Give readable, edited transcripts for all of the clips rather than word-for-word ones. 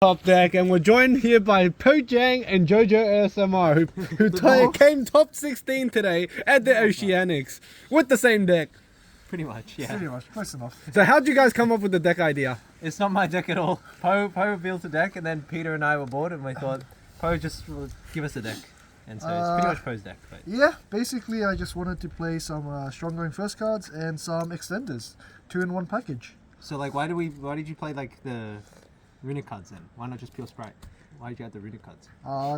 Top deck, and we're joined here by JIANG and JOJO ASMR who came top 16 today at the Oceanics with the same deck. Pretty much, yeah. Pretty much, close enough. So how'd you guys come up with the deck idea? It's not my deck at all. Poe revealed the deck, and then Peter and I were bored, and we thought Poe just will give us a deck. And so it's pretty much Poe's deck. But Yeah, basically I just wanted to play some strong going first cards and some extenders, 2-in-1 package. so like, why did you play like the RUNICK cards then? Why not just pure Sprite? Why did you add the RUNICK cards?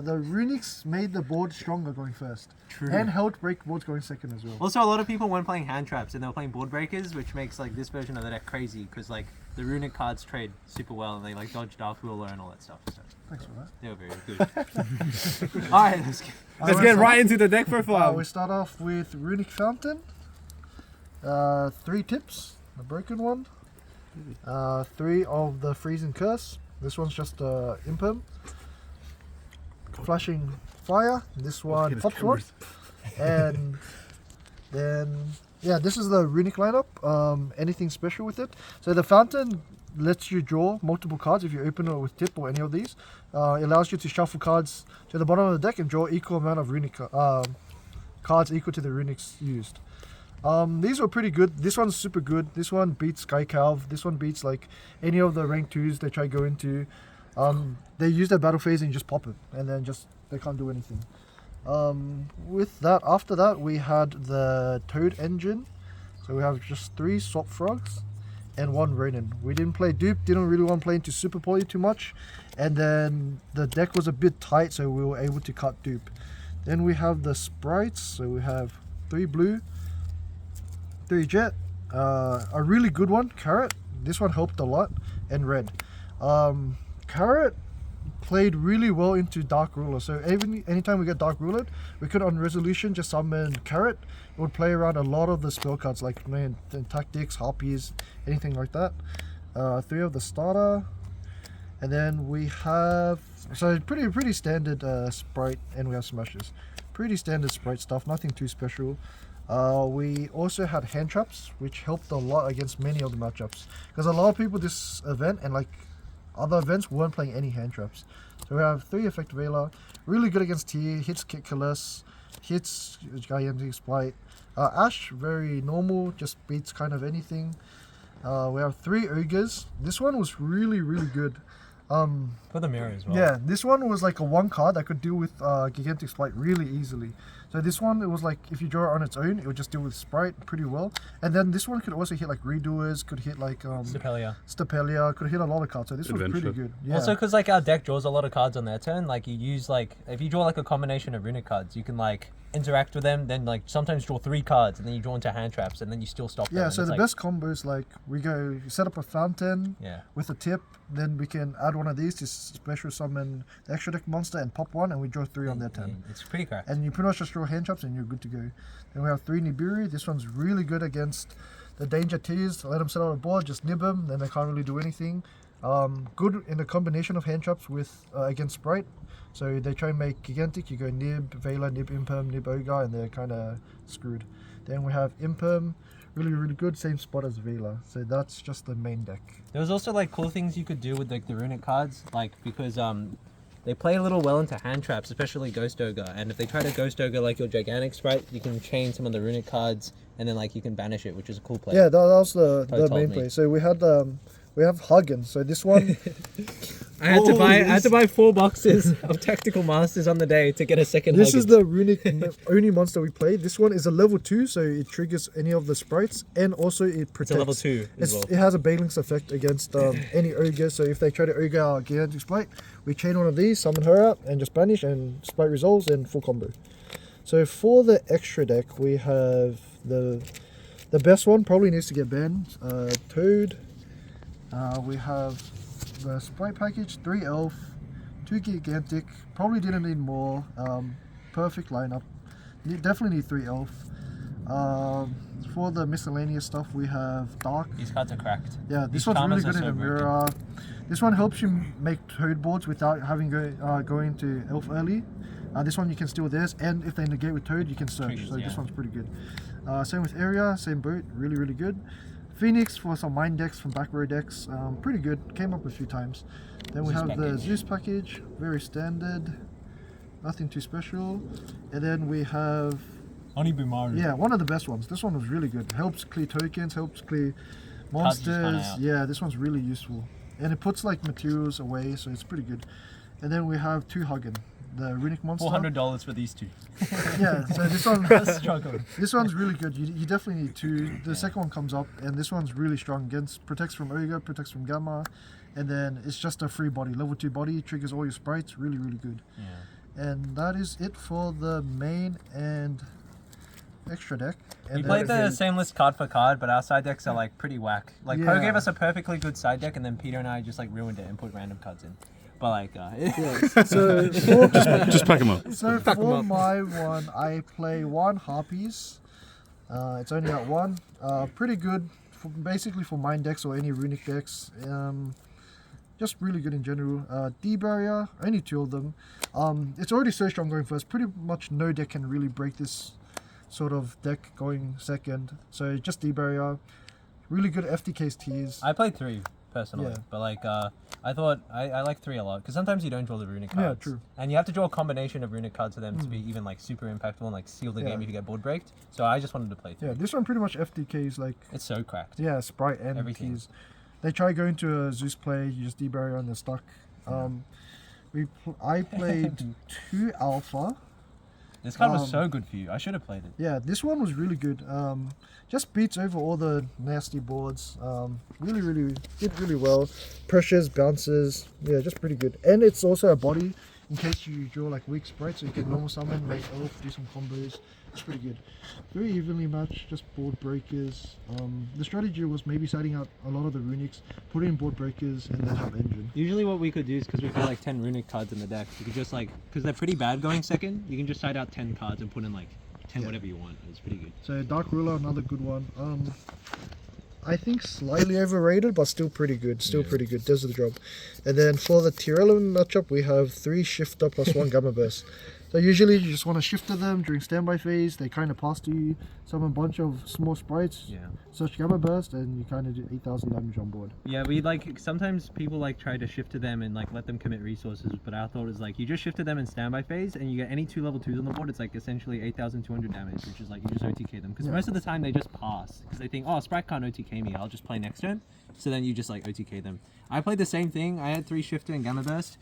The RUNICKs made the board stronger going first. True. And helped break boards going second as well. Also, a lot of people weren't playing hand traps, and they were playing board breakers, which makes like this version of the deck crazy because like the RUNICK cards trade super well, and they like dodge Dark Ruler and all that stuff. So Thanks for that. they were very good. All right, Let's get right into the deck profile. We start off with RUNICK Fountain. 3 tips, a broken one. 3 of the Freezing Curse. This one's just Imperm. Flashing Fire. This one Pop Sword. And then, yeah, this is the RUNICK lineup. Anything special with it? So the Fountain lets you draw multiple cards if you open it with tip or any of these. It allows you to shuffle cards to the bottom of the deck and draw equal amount of RUNICK cards equal to the RUNICKs used. These were pretty good. This one's super good. This one beats Sky Calv. This one beats like any of the rank 2s they try to go into. They use their battle phase and just pop it, and then just they can't do anything. With that, after that we had the Toad engine. So we have just 3 Swap Frogs and 1 Ronin. We didn't play dupe, didn't really want to play into Super Poly too much, and then the deck was a bit tight, so we were able to cut dupe. Then we have the Sprights. So we have 3 blue, 3 jet, a really good one, Carrot. This one helped a lot, and red. Carrot played really well into Dark Ruler, so anytime we get Dark Ruler, we could on resolution just summon Carrot. It would play around a lot of the spell cards like Tactics, Harpies, anything like that. 3 of the starter, and then we have pretty standard Sprite, and we have Smashes. Pretty standard Sprite stuff, nothing too special. We also had hand traps, which helped a lot against many of the matchups, because a lot of people this event and like other events weren't playing any hand traps. So we have 3 Effect Veiler, really good against T, hits Kit Killers, hits Gigantic Spite. Ash, very normal, just beats kind of anything. We have 3 Ogres. This one was really good. for the mirror as well. Yeah, this one was like a 1 card that could deal with Gigantic Spite really easily. So this one, it was like if you draw it on its own, it would just deal with Sprite pretty well. And then this one could also hit like Redoers, could hit like Stapelia, could hit a lot of cards. So this was pretty good. Yeah. Also, because like our deck draws a lot of cards on their turn, like you use like if you draw like a combination of RUNICK cards, you can like interact with them, then like sometimes draw 3 cards, and then you draw into hand traps, and then you still stop them. Yeah, so the best combos, like we set up a Fountain with a tip, then we can add one of these to special summon the extra deck monster and pop 1, and we draw 3 on their turn. It's pretty correct. And you pretty much just draw hand traps and you're good to go. Then we have 3 Nibiru. This one's really good against the danger tiers. Let them set out a board, just nib them, then they can't really do anything. Good in the combination of hand traps with against Sprite. So they try and make Gigantic, you go Nib, Veiler, Nib Imperm, Nib Ogre, and they're kind of screwed. Then we have Imperm, really good, same spot as Veiler. So that's just the main deck. There was also like cool things you could do with like the RUNICK cards, like because they play a little well into hand traps, especially Ghost Ogre. And if they try to Ghost Ogre like your Gigantic Sprite, you can chain some of the RUNICK cards, and then like you can banish it, which is a cool play. Yeah, that was the main play. So we had we have Hagen. So this one, I had to buy 4 boxes of Tactical Masters on the day to get a second. This is the RUNICK only monster we play. This one is a level 2, so it triggers any of the Sprites, and also it protects. It's a level 2 as well. It has a Balance effect against any Ogre. So if they try to Ogre our Gigantic Sprite, we chain one of these, summon her out, and just banish, and Sprite resolves, and full combo. So for the extra deck, we have the best one probably needs to get banned. Toad. We have the Sprite package, 3 Elf, 2 Gigantic, probably didn't need more. Perfect lineup. Definitely need 3 Elf. For the miscellaneous stuff, we have Dark. These cards are cracked. Yeah, this one's really good in the mirror. This one helps you make Toad boards without having going to Elf early. This one you can steal theirs, and if they negate with Toad, you can search. So this one's pretty good. Same with Area, same boat, really good. Phoenix for some mine decks from back row decks. Pretty good. Came up a few times. Then we Zeus have the package. Zeus package. Very standard. Nothing too special. And then we have, Onibumaru. yeah, one of the best ones. This one was really good. Helps clear tokens, helps clear Cards just run monsters. out. Yeah, this one's really useful. And it puts like materials away, so it's pretty good. And then we have two Huggin, the Runic monster. $400 for these two. Yeah, so this one, Struggle. this one's really good. You definitely need two. The second one comes up, and this one's really strong against, protects from Ogre, protects from Gamma, and then it's just a free body, level 2 body, triggers all your sprites, really, really good. Yeah. And that is it for the main and extra deck. And We then played the again- same list card for card, but our side decks are like pretty whack. Like Poe Yeah. gave us a perfectly good side deck, and then Peter and I just like ruined it and put random cards in. But like, So for, Just pack them up. so Pack 'em for up. my one, I play one Harpies. It's only at one. Pretty good, for, basically for mine decks or any runic decks. Just really good in general. D-Barrier, only two of them. It's already so strong going first. Pretty much no deck can really break this sort of deck going second. So just D-Barrier. Really good FTK's tears. I played 3 personally, Yeah. but like, I thought I like 3 a lot because sometimes you don't draw the runic Yeah, cards. true. And you have to draw a combination of runic cards for them to be even like super impactful and like seal the Yeah. game if you get board breaked. So I just wanted to play 3. Yeah, this one pretty much FTK's like, It's so cracked. yeah, Sprite and Everything. tears. They try going to a Zeus play, you just D-Barrier and they're stuck. I played 2 Alpha. This card was Um, so good for you. I should have played it. Yeah, this one was really good. Just beats over all the nasty boards. Really, really did really well. Pressures, bounces, yeah, just pretty good. And it's also a body in case you draw like weak sprites, so you can normal summon, make elf, do some combos. It's pretty good. Very evenly matched, just board breakers. The strategy was maybe setting out a lot of the runics, put in board breakers, and then have engine. Usually what we could do is because we've got like 10 runic cards in the deck, you could just like, because they're pretty bad going second, you can just side out 10 cards and put in like 10 Yeah. whatever you want. It's pretty good. So Dark Ruler, another good one. I think slightly overrated, but still pretty good. Still pretty good. Does the job. And then for the tier element matchup, we have 3 shifter plus 1 gamma burst. So usually you just want to shifter them during standby phase. They kind of pass to you. Summon a bunch of small sprites. Yeah. Search gamma burst, and you kind of do 8,000 damage on board. Yeah, we like, sometimes people like try to shift to them and like let them commit resources, but our thought is like, you just shift to them in standby phase and you get any 2 level 2s on the board, it's like essentially 8,200 damage, which is like, you just OTK them. Because Yeah. most of the time they just pass, because they think, oh, Sprite can't OTK me, I'll just play next turn. So then you just like OTK them. I played the same thing, I had 3 shifter and gamma burst.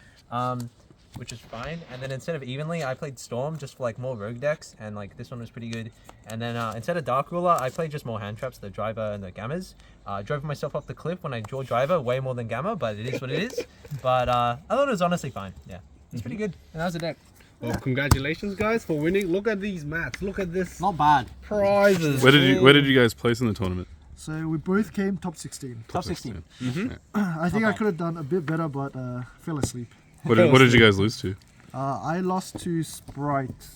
Which is fine, and then instead of evenly, I played Storm just for like more rogue decks, and like this one was pretty good. And then instead of Dark Ruler, I played just more hand traps, the Driver and the Gammas. Drove myself off the cliff when I draw Driver, way more than Gamma, but it is what it is. But I thought it was honestly fine. Yeah, it's pretty good. And that was the deck. Well, congratulations, guys, for winning. Look at these mats. Look at this Not bad. prizes. Where did you guys place in the tournament? So we both came top 16. Top 16. I think I could have done a bit better, but fell asleep. What did you guys lose to? I lost to Sprite.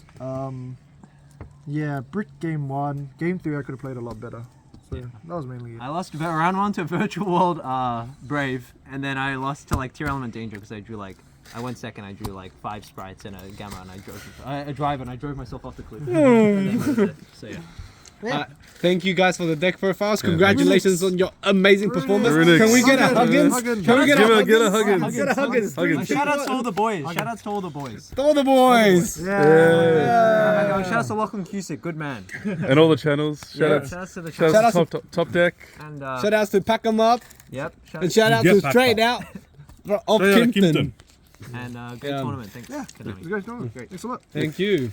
Yeah, Brick game 1. Game 3 I could have played a lot better. So that was mainly it. I lost round 1 to Virtual World Brave, and then I lost to like Tier Element Danger because I drew like, I went second, I drew like 5 sprites and a Gamma, and I drove a Driver, and I drove myself off the cliff. And then that was it. So yeah. Thank you guys for the deck profiles. Congratulations on your amazing performance. Runics. Can we get a Huggins? Huggins. Can we get a Get a Huggins? Huggins. Get a Huggins. Huggins. Shout outs to all the boys. Shout outs to all the boys. To all the boys. Yeah. Shout outs to Lachlan Cusick, good man. And all the channels. Shout out Shout outs to the shout chat. out to top deck. And Shout outs to Pack 'em Up. yep. And shout out to Straight Out of Kimpton. And great Yeah. tournament. Thanks. Yeah. Good night. You guys know. Thanks a lot. Thank you.